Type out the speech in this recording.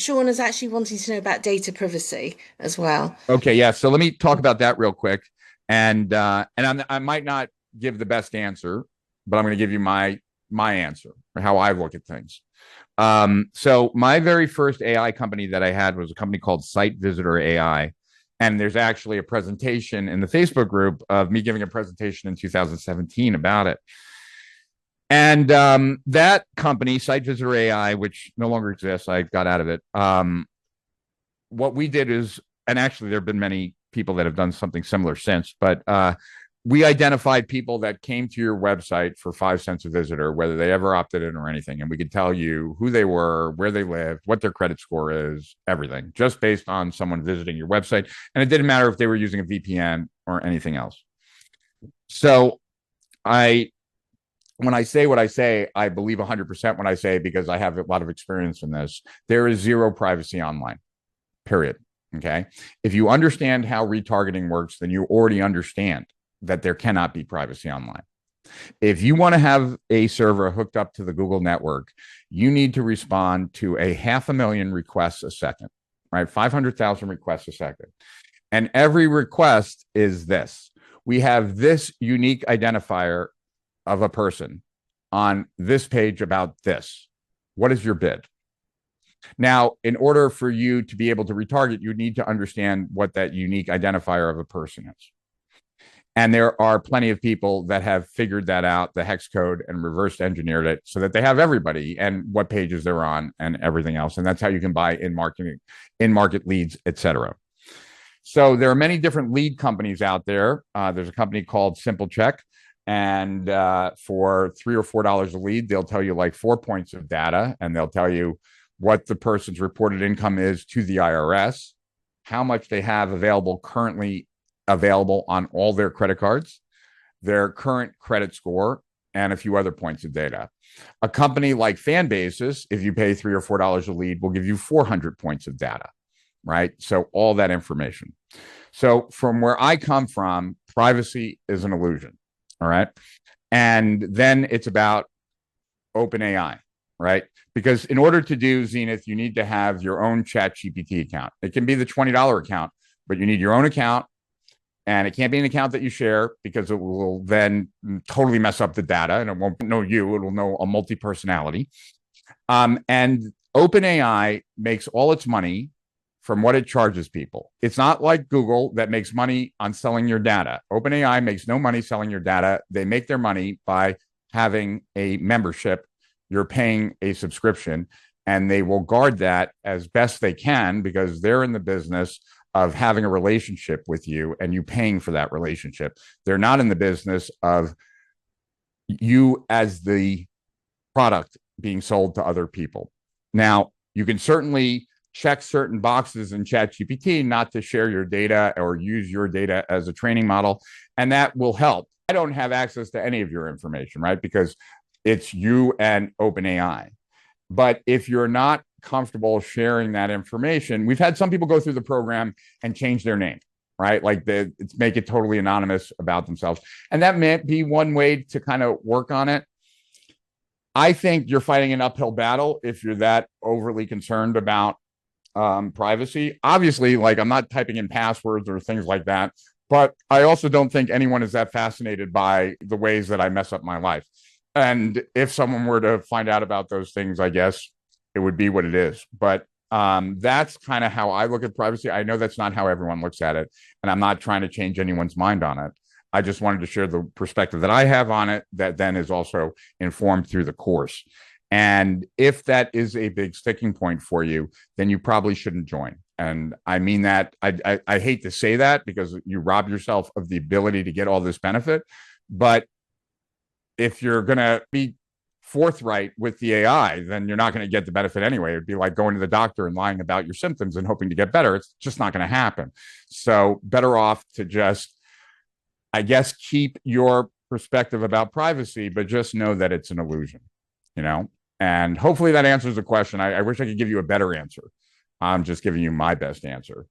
Sean is actually wanting to know about data privacy as well. Okay, yeah. So let me talk about that real quick, and I might not give the best answer, but I'm going to give you my answer or how I look at things. So my very first AI company that I had was a company called Site Visitor AI, and there's actually a presentation in the Facebook group of me giving a presentation in 2017 about it. And that company, Site Visitor AI, which no longer exists, I got out of it. What we did is, and actually there have been many people that have done something similar since, but we identified people that came to your website for 5 cents a visitor, whether they ever opted in or anything. And we could tell you who they were, where they lived, what their credit score is, everything, just based on someone visiting your website. And it didn't matter if they were using a VPN or anything else. So I, when I say what I say, I believe 100% when I say, because I have a lot of experience in this, there is zero privacy online, period. Okay. If you understand how retargeting works, then you already understand that there cannot be privacy online. If you want to have a server hooked up to the Google network, you need to respond to a 500,000 requests a second, right? 500,000 requests a second. And every request is this. We have this unique identifier of a person on this page about this. What is your bid? Now, in order for you to be able to retarget, you need to understand what that unique identifier of a person is. And there are plenty of people that have figured that out, the hex code, and reverse engineered it so that they have everybody and what pages they're on and everything else. And that's how you can buy in market leads, etc. So there are many different lead companies out there. There's a company called Simple Check, and for $3 or $4 a lead, they'll tell you like 4 points of data, and they'll tell you what the person's reported income is to the IRS, how much they have currently available on all their credit cards, their current credit score, and a few other points of data. A company like Fanbasis, if you pay $3 or $4 a lead, will give you 400 points of data, right? So all that information. So from where I come from, privacy is an illusion, all right? And then it's about OpenAI, right? Because in order to do Zenith, you need to have your own ChatGPT account. It can be the $20 account, but you need your own account. And it can't be an account that you share, because it will then totally mess up the data, and it won't know you. It will know a multi-personality. And OpenAI makes all its money from what it charges people. It's not like Google that makes money on selling your data. OpenAI makes no money selling your data. They make their money by having a membership. You're paying a subscription, and they will guard that as best they can, because they're in the business of having a relationship with you and you paying for that relationship. They're not in the business of you as the product being sold to other people. Now, you can certainly check certain boxes in ChatGPT not to share your data or use your data as a training model, and that will help. I don't have access to any of your information, right? Because it's you and OpenAI. But if you're not comfortable sharing that information, we've had some people go through the program and change their name, right? Like make it totally anonymous about themselves. And that may be one way to kind of work on it. I think you're fighting an uphill battle if you're that overly concerned about privacy. Obviously, like, I'm not typing in passwords or things like that, but I also don't think anyone is that fascinated by the ways that I mess up my life. And if someone were to find out about those things, I guess it would be what it is. But that's kind of how I look at privacy. I know that's not how everyone looks at it, and I'm not trying to change anyone's mind on it. I just wanted to share the perspective that I have on it that then is also informed through the course. And if that is a big sticking point for you, then you probably shouldn't join. And I mean that, I hate to say that, because you rob yourself of the ability to get all this benefit. But if you're going to be forthright with the AI, then you're not going to get the benefit anyway. It'd be like going to the doctor and lying about your symptoms and hoping to get better. It's just not going to happen. So better off to just, I guess, keep your perspective about privacy, but just know that it's an illusion, you know? And hopefully that answers the question. I wish I could give you a better answer. I'm just giving you my best answer.